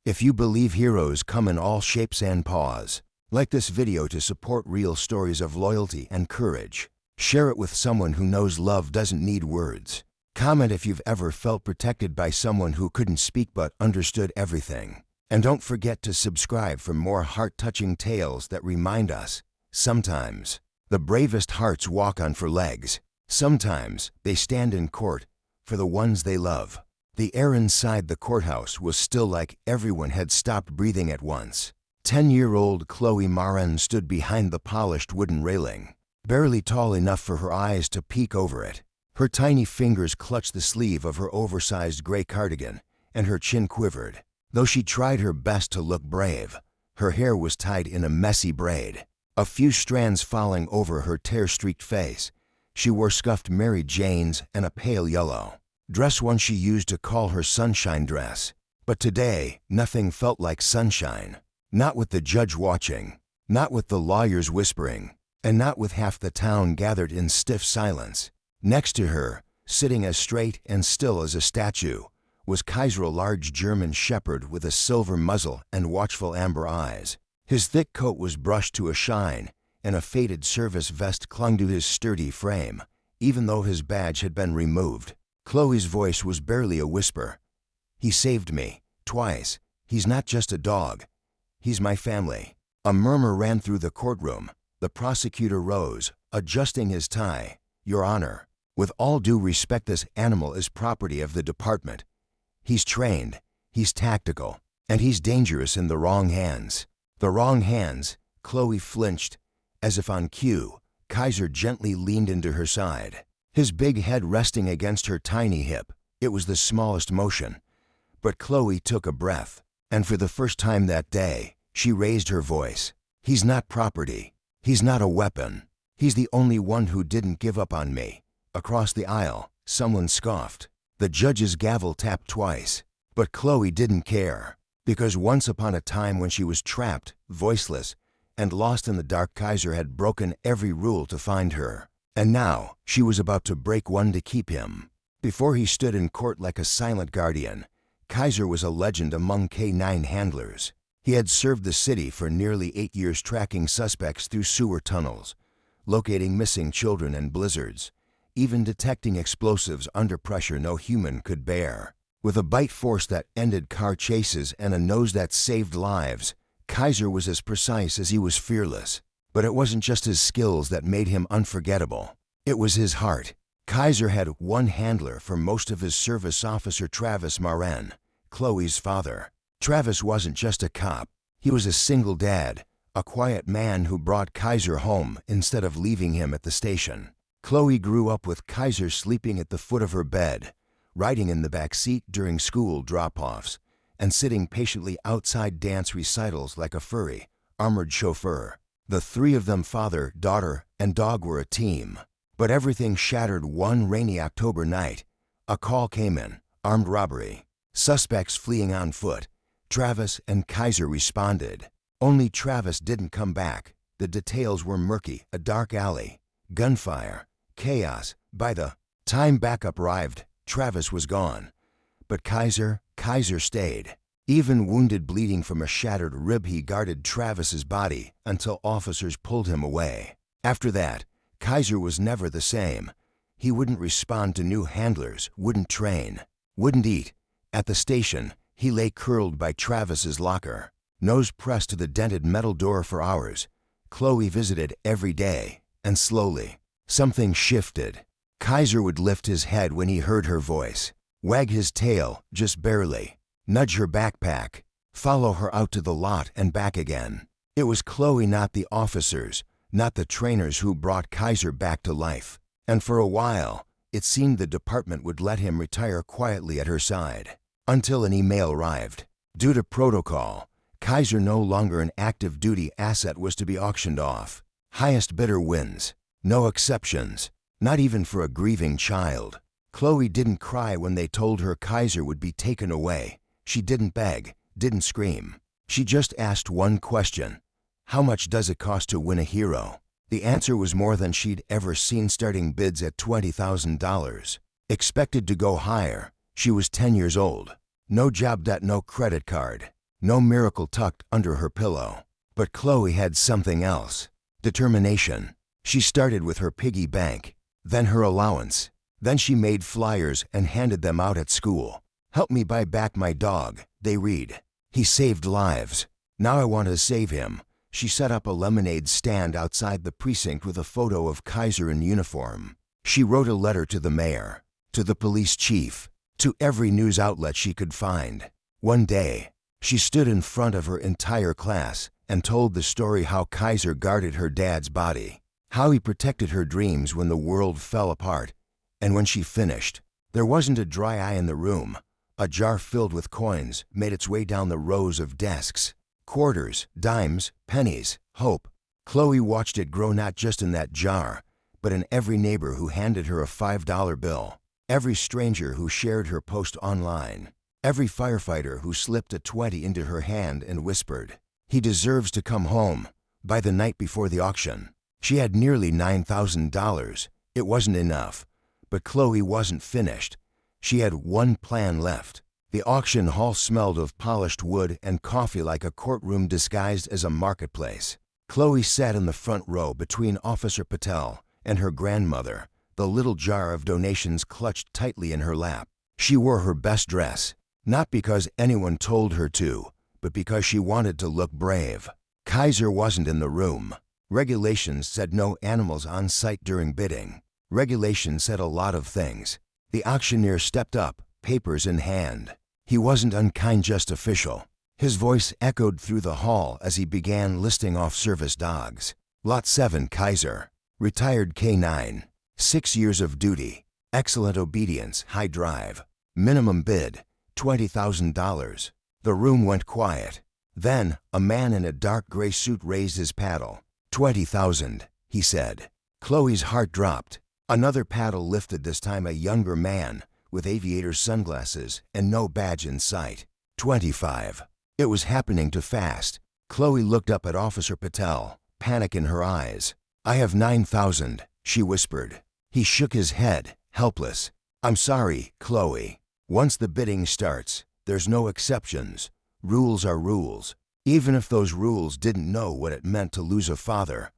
If you believe heroes come in all shapes and paws, like this video to support real stories of loyalty and courage. Share it with someone who knows love doesn't need words. Comment if you've ever felt protected by someone who couldn't speak but understood everything. And don't forget to subscribe for more heart-touching tales that remind us, sometimes, the bravest hearts walk on four legs. Sometimes, they stand in court for the ones they love. The air inside the courthouse was still like everyone had stopped breathing at once. 10-year-old Chloe Marin stood behind the polished wooden railing, barely tall enough for her eyes to peek over it. Her tiny fingers clutched the sleeve of her oversized gray cardigan, and her chin quivered. Though she tried her best to look brave, her hair was tied in a messy braid, a few strands falling over her tear-streaked face. She wore scuffed Mary Janes and a pale yellow dress, one she used to call her sunshine dress. But today, nothing felt like sunshine. Not with the judge watching, not with the lawyers whispering, and not with half the town gathered in stiff silence. Next to her, sitting as straight and still as a statue, was Kaiser, a large German shepherd with a silver muzzle and watchful amber eyes. His thick coat was brushed to a shine, and a faded service vest clung to his sturdy frame, even though his badge had been removed. Chloe's voice was barely a whisper. "He saved me, twice. He's not just a dog. He's my family." A murmur ran through the courtroom. The prosecutor rose, adjusting his tie. "Your Honor, with all due respect, this animal is property of the department. He's trained, he's tactical, and he's dangerous in the wrong hands." The wrong hands? Chloe flinched. As if on cue, Kaiser gently leaned into her side, his big head resting against her tiny hip. It was the smallest motion, but Chloe took a breath, and for the first time that day, she raised her voice. "He's not property. He's not a weapon. He's the only one who didn't give up on me." Across the aisle, someone scoffed. The judge's gavel tapped twice, but Chloe didn't care, because once upon a time when she was trapped, voiceless, and lost in the dark, Kaiser had broken every rule to find her. And now, she was about to break one to keep him. Before he stood in court like a silent guardian, Kaiser was a legend among K9 handlers. He had served the city for nearly 8 years, tracking suspects through sewer tunnels, locating missing children in blizzards, even detecting explosives under pressure no human could bear. With a bite force that ended car chases and a nose that saved lives, Kaiser was as precise as he was fearless. But it wasn't just his skills that made him unforgettable. It was his heart. Kaiser had one handler for most of his service, Officer Travis Marin, Chloe's father. Travis wasn't just a cop. He was a single dad, a quiet man who brought Kaiser home instead of leaving him at the station. Chloe grew up with Kaiser sleeping at the foot of her bed, riding in the back seat during school drop-offs, and sitting patiently outside dance recitals like a furry, armored chauffeur. The three of them, father, daughter, and dog, were a team. But everything shattered one rainy October night. A call came in: armed robbery, suspects fleeing on foot. Travis and Kaiser responded. Only Travis didn't come back. The details were murky: a dark alley, gunfire, chaos. By the time backup arrived, Travis was gone. But Kaiser stayed. Even wounded, bleeding from a shattered rib, he guarded Travis's body until officers pulled him away. After that, Kaiser was never the same. He wouldn't respond to new handlers, wouldn't train, wouldn't eat. At the station, he lay curled by Travis's locker, nose pressed to the dented metal door for hours. Chloe visited every day, and slowly, something shifted. Kaiser would lift his head when he heard her voice, wag his tail, just barely, nudge her backpack, follow her out to the lot and back again. It was Chloe, not the officers, not the trainers, who brought Kaiser back to life. And for a while, it seemed the department would let him retire quietly at her side. Until an email arrived. Due to protocol, Kaiser, no longer an active duty asset, was to be auctioned off. Highest bidder wins. No exceptions, not even for a grieving child. Chloe didn't cry when they told her Kaiser would be taken away. She didn't beg, didn't scream. She just asked one question: how much does it cost to win a hero? The answer was more than she'd ever seen, starting bids at $20,000. Expected to go higher. She was 10 years old. No job debt, no credit card. no miracle tucked under her pillow. But Chloe had something else. Determination. She started with her piggy bank, then her allowance. Then she made flyers and handed them out at school. "Help me buy back my dog," they read. "He saved lives. Now I want to save him." She set up a lemonade stand outside the precinct with a photo of Kaiser in uniform. She wrote a letter to the mayor, to the police chief, to every news outlet she could find. One day, she stood in front of her entire class and told the story how Kaiser guarded her dad's body, how he protected her dreams when the world fell apart. And when she finished, there wasn't a dry eye in the room. A jar filled with coins made its way down the rows of desks. Quarters, dimes, pennies, hope. Chloe watched it grow not just in that jar, but in every neighbor who handed her a $5 bill, every stranger who shared her post online, every firefighter who slipped a 20 into her hand and whispered, "He deserves to come home." By the night before the auction, she had nearly $9,000. It wasn't enough, but Chloe wasn't finished. She had one plan left. The auction hall smelled of polished wood and coffee like a courtroom disguised as a marketplace. Chloe sat in the front row between Officer Patel and her grandmother, the little jar of donations clutched tightly in her lap. She wore her best dress, not because anyone told her to, but because she wanted to look brave. Kaiser wasn't in the room. Regulations said no animals on site during bidding. Regulations said a lot of things. The auctioneer stepped up, papers in hand. He wasn't unkind, just official. His voice echoed through the hall as he began listing off service dogs. Lot 7 Kaiser, retired K9, 6 years of duty, excellent obedience, high drive, minimum bid, $20,000. The room went quiet. Then, a man in a dark gray suit raised his paddle. "20,000, he said. Chloe's heart dropped. Another paddle lifted, this time a younger man, with aviator sunglasses and no badge in sight. 25. It was happening too fast. Chloe looked up at Officer Patel, panic in her eyes. "I have 9,000, she whispered. He shook his head, helpless. "I'm sorry, Chloe. Once the bidding starts, there's no exceptions. Rules are rules." Even if those rules didn't know what it meant to lose a father,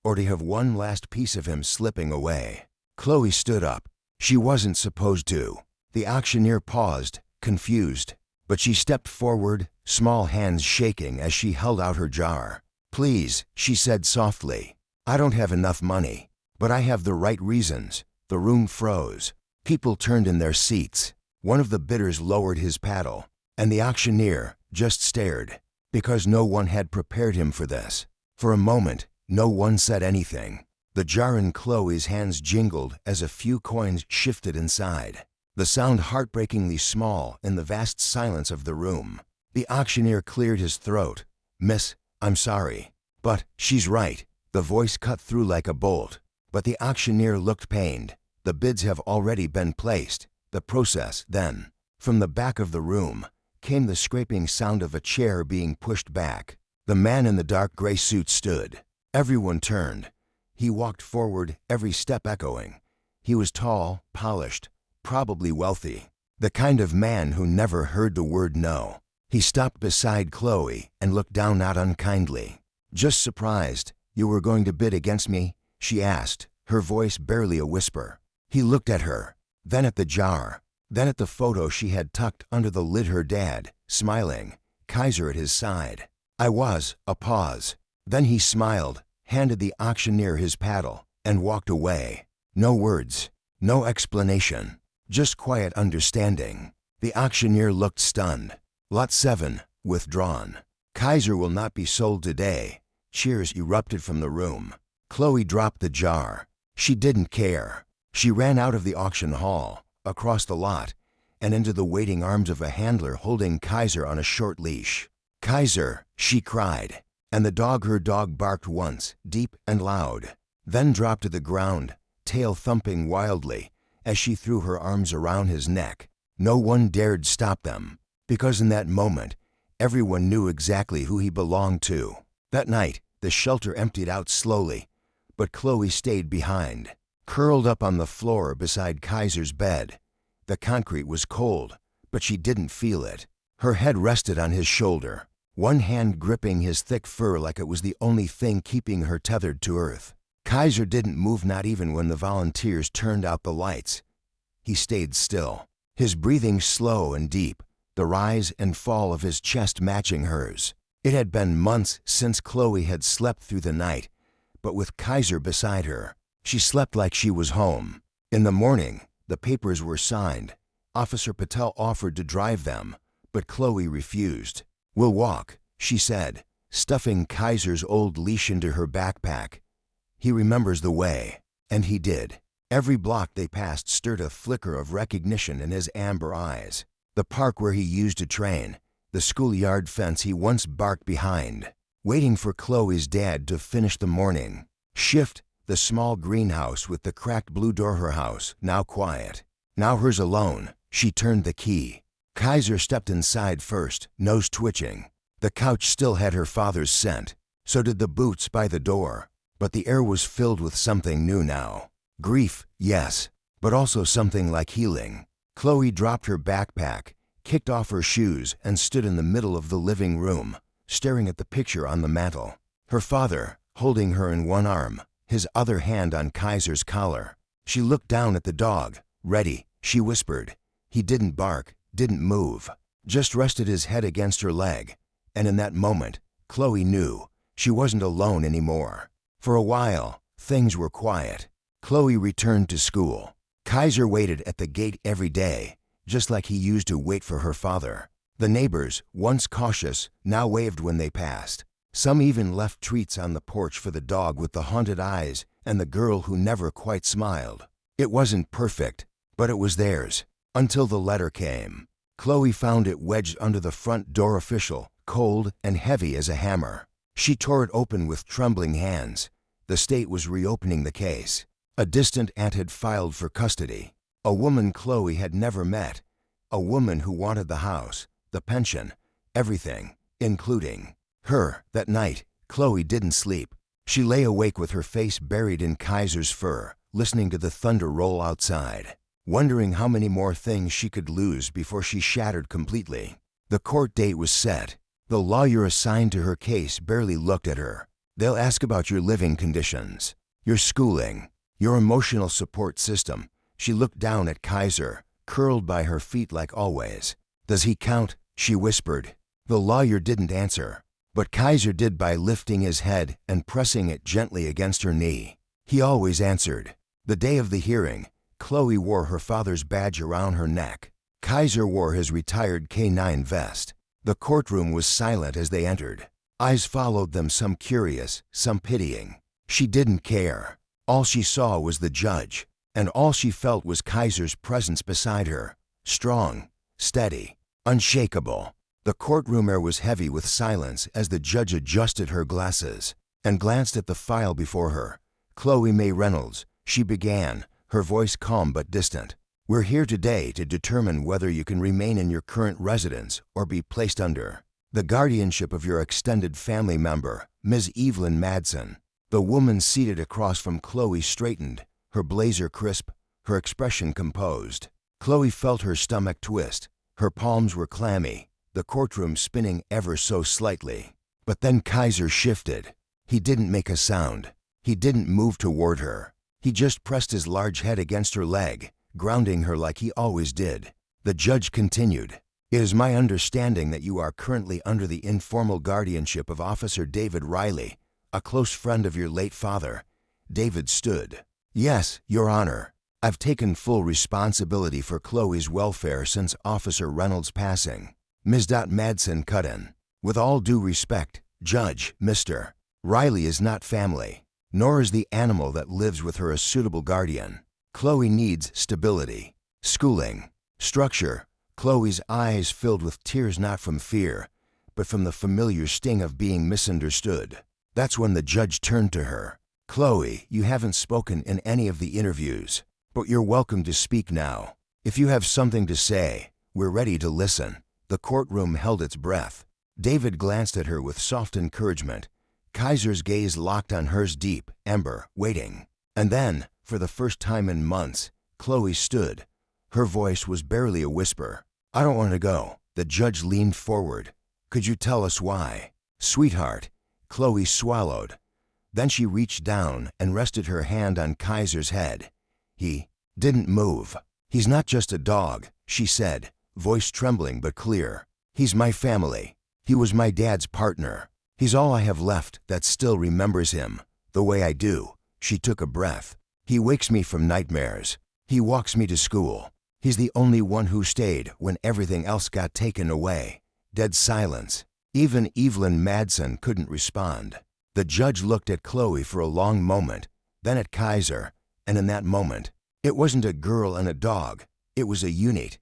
or to have one last piece of him slipping away. Chloe stood up. She wasn't supposed to. The auctioneer paused, confused, but she stepped forward, small hands shaking as she held out her jar. "Please," she said softly. "I don't have enough money, but I have the right reasons." The room froze. People turned in their seats. One of the bidders lowered his paddle, and the auctioneer just stared, because no one had prepared him for this. For a moment, no one said anything. The jar in Chloe's hands jingled as a few coins shifted inside. The sound heartbreakingly small in the vast silence of the room. The auctioneer cleared his throat. "Miss, I'm sorry. But she's right." The voice cut through like a bolt. But the auctioneer looked pained. "The bids have already been placed." The process, then. From the back of the room came the scraping sound of a chair being pushed back. The man in the dark gray suit stood. Everyone turned. He walked forward, every step echoing. He was tall, polished, probably wealthy. The kind of man who never heard the word no. He stopped beside Chloe and looked down, not unkindly. "Just surprised you were going to bid against me?" she asked, her voice barely a whisper. He looked at her, then at the jar, then at the photo she had tucked under the lid, her dad, smiling, Kaiser at his side. A pause. Then he smiled, handed the auctioneer his paddle, and walked away. No words, no explanation, just quiet understanding. The auctioneer looked stunned. Lot 7, withdrawn. "Kaiser will not be sold today." Cheers erupted from the room. Chloe dropped the jar. She didn't care. She ran out of the auction hall, across the lot, and into the waiting arms of a handler holding Kaiser on a short leash. "Kaiser," she cried, and her dog barked once, deep and loud, then dropped to the ground, tail thumping wildly, as she threw her arms around his neck. No one dared stop them, because in that moment, everyone knew exactly who he belonged to. That night, the shelter emptied out slowly, but Chloe stayed behind, curled up on the floor beside Kaiser's bed. The concrete was cold, but she didn't feel it. Her head rested on his shoulder, one hand gripping his thick fur like it was the only thing keeping her tethered to earth. Kaiser didn't move, not even when the volunteers turned out the lights. He stayed still, his breathing slow and deep, the rise and fall of his chest matching hers. It had been months since Chloe had slept through the night, but with Kaiser beside her, she slept like she was home. In the morning, the papers were signed. Officer Patel offered to drive them, but Chloe refused. "We'll walk," she said, stuffing Kaiser's old leash into her backpack. He remembers the way, and he did. Every block they passed stirred a flicker of recognition in his amber eyes. The park where he used to train, the schoolyard fence he once barked behind, waiting for Chloe's dad to finish the morning shift, the small greenhouse with the cracked blue door, her house, now quiet, now hers alone. She turned the key. Kaiser stepped inside first, nose twitching. The couch still had her father's scent. So did the boots by the door. But the air was filled with something new now. Grief, yes, but also something like healing. Chloe dropped her backpack, kicked off her shoes, and stood in the middle of the living room, staring at the picture on the mantel. Her father, holding her in one arm, his other hand on Kaiser's collar. She looked down at the dog. "Ready," she whispered. He didn't bark, didn't move, just rested his head against her leg. And in that moment, Chloe knew she wasn't alone anymore. For a while, things were quiet. Chloe returned to school. Kaiser waited at the gate every day, just like he used to wait for her father. The neighbors, once cautious, now waved when they passed. Some even left treats on the porch for the dog with the haunted eyes and the girl who never quite smiled. It wasn't perfect, but it was theirs. Until the letter came. Chloe found it wedged under the front door, official, cold and heavy as a hammer. She tore it open with trembling hands. The state was reopening the case. A distant aunt had filed for custody. A woman Chloe had never met. A woman who wanted the house, the pension, everything, including her. That night, Chloe didn't sleep. She lay awake with her face buried in Kaiser's fur, listening to the thunder roll outside, wondering how many more things she could lose before she shattered completely. The court date was set. The lawyer assigned to her case barely looked at her. "They'll ask about your living conditions, your schooling, your emotional support system." She looked down at Kaiser, curled by her feet like always. "Does he count?" she whispered. The lawyer didn't answer, but Kaiser did by lifting his head and pressing it gently against her knee. He always answered. The day of the hearing, Chloe wore her father's badge around her neck. Kaiser wore his retired K9 vest. The courtroom was silent as they entered. Eyes followed them, some curious, some pitying. She didn't care. All she saw was the judge, and all she felt was Kaiser's presence beside her, strong, steady, unshakable. The courtroom air was heavy with silence as the judge adjusted her glasses and glanced at the file before her. "Chloe May Reynolds," she began, her voice calm but distant. "We're here today to determine whether you can remain in your current residence or be placed under the guardianship of your extended family member, Ms. Evelyn Madsen." The woman seated across from Chloe straightened, her blazer crisp, her expression composed. Chloe felt her stomach twist. Her palms were clammy, the courtroom spinning ever so slightly. But then Kaiser shifted. He didn't make a sound. He didn't move toward her. He just pressed his large head against her leg, grounding her like he always did. The judge continued. "It is my understanding that you are currently under the informal guardianship of Officer David Riley, a close friend of your late father." David stood. "Yes, Your Honor. I've taken full responsibility for Chloe's welfare since Officer Reynolds' passing." Ms. Madsen cut in. "With all due respect, Judge, Mr. Riley is not family, nor is the animal that lives with her a suitable guardian. Chloe needs stability, schooling, structure." Chloe's eyes filled with tears, not from fear, but from the familiar sting of being misunderstood. That's when the judge turned to her. "Chloe, you haven't spoken in any of the interviews, but you're welcome to speak now. If you have something to say, we're ready to listen." The courtroom held its breath. David glanced at her with soft encouragement. Kaiser's gaze locked on hers, deep, ember, waiting. And then, for the first time in months, Chloe stood. Her voice was barely a whisper. "I don't want to go. The judge leaned forward. Could you tell us why? Sweetheart, Chloe swallowed. Then she reached down and rested her hand on Kaiser's head. He didn't move. He's not just a dog, she said, voice trembling but clear. He's my family. He was my dad's partner. He's all I have left that still remembers him, the way I do. She took a breath. He wakes me from nightmares. He walks me to school. He's the only one who stayed when everything else got taken away. Dead silence. Even Evelyn Madsen couldn't respond. The judge looked at Chloe for a long moment, then at Kaiser, and in that moment, it wasn't a girl and a dog. It was a unit,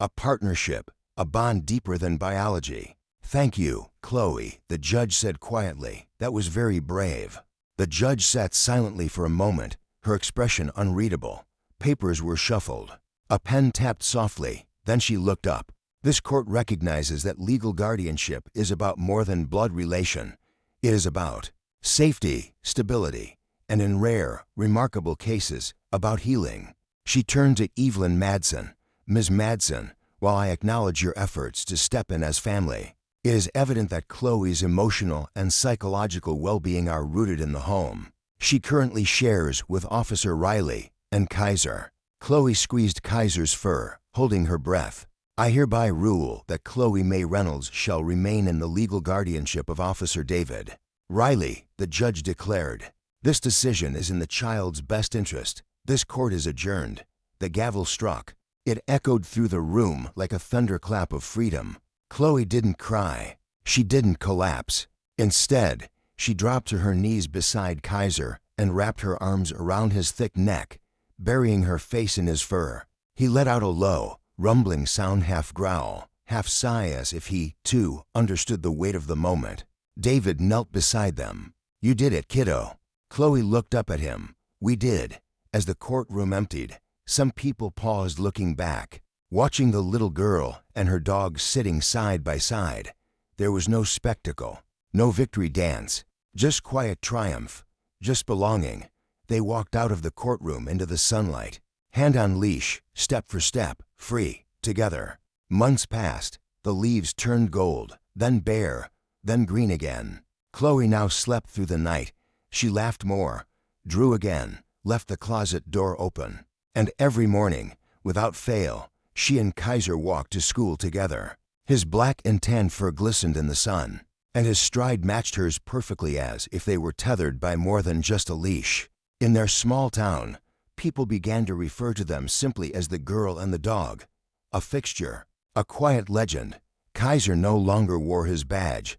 a partnership, a bond deeper than biology. Thank you, Chloe, the judge said quietly. That was very brave. The judge sat silently for a moment, her expression unreadable. Papers were shuffled. A pen tapped softly, then she looked up. This court recognizes that legal guardianship is about more than blood relation. It is about safety, stability, and in rare, remarkable cases, about healing. She turned to Evelyn Madsen. Ms. Madsen, while I acknowledge your efforts to step in as family, it is evident that Chloe's emotional and psychological well-being are rooted in the home she currently shares with Officer Riley and Kaiser. Chloe squeezed Kaiser's fur, holding her breath. I hereby rule that Chloe May Reynolds shall remain in the legal guardianship of Officer David Riley, the judge declared. This decision is in the child's best interest. This court is adjourned. The gavel struck. It echoed through the room like a thunderclap of freedom. Chloe didn't cry. She didn't collapse. Instead, she dropped to her knees beside Kaiser and wrapped her arms around his thick neck, burying her face in his fur. He let out a low, rumbling sound, half growl, half sigh, as if he, too, understood the weight of the moment. David knelt beside them. You did it, kiddo. Chloe looked up at him. We did. As the courtroom emptied, some people paused, looking back, watching the little girl and her dog sitting side by side. There was no spectacle, no victory dance, just quiet triumph, just belonging. They walked out of the courtroom into the sunlight, hand on leash, step for step, free, together. Months passed. The leaves turned gold, then bare, then green again. Chloe now slept through the night. She laughed more, drew again, left the closet door open. And every morning, without fail, she and Kaiser walked to school together. His black and tan fur glistened in the sun, and his stride matched hers perfectly, as if they were tethered by more than just a leash. In their small town, people began to refer to them simply as the girl and the dog, a fixture, a quiet legend. Kaiser no longer wore his badge,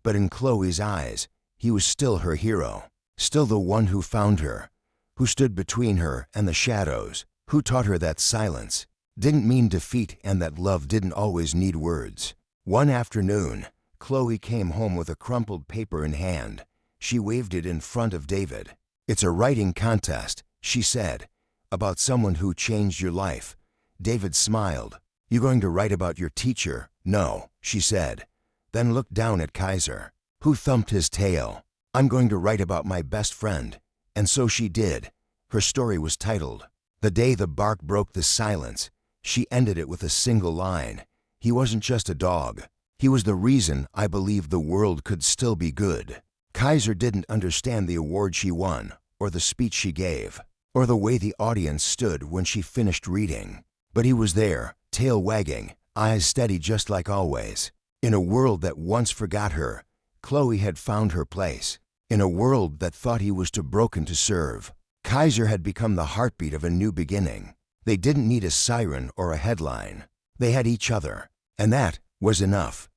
but in Chloe's eyes, he was still her hero, still the one who found her, who stood between her and the shadows, who taught her that silence didn't mean defeat and that love didn't always need words. One afternoon, Chloe came home with a crumpled paper in hand. She waved it in front of David. It's a writing contest, she said, about someone who changed your life. David smiled. You going to write about your teacher? No, she said, then looked down at Kaiser, who thumped his tail. I'm going to write about my best friend. And so she did. Her story was titled, The Day the Bark Broke the Silence. She ended it with a single line. He wasn't just a dog. He was the reason I believed the world could still be good. Kaiser didn't understand the award she won, or the speech she gave, or the way the audience stood when she finished reading. But he was there, tail wagging, eyes steady just like always. In a world that once forgot her, Chloe had found her place. In a world that thought he was too broken to serve, Kaiser had become the heartbeat of a new beginning. They didn't need a siren or a headline. They had each other, and that was enough.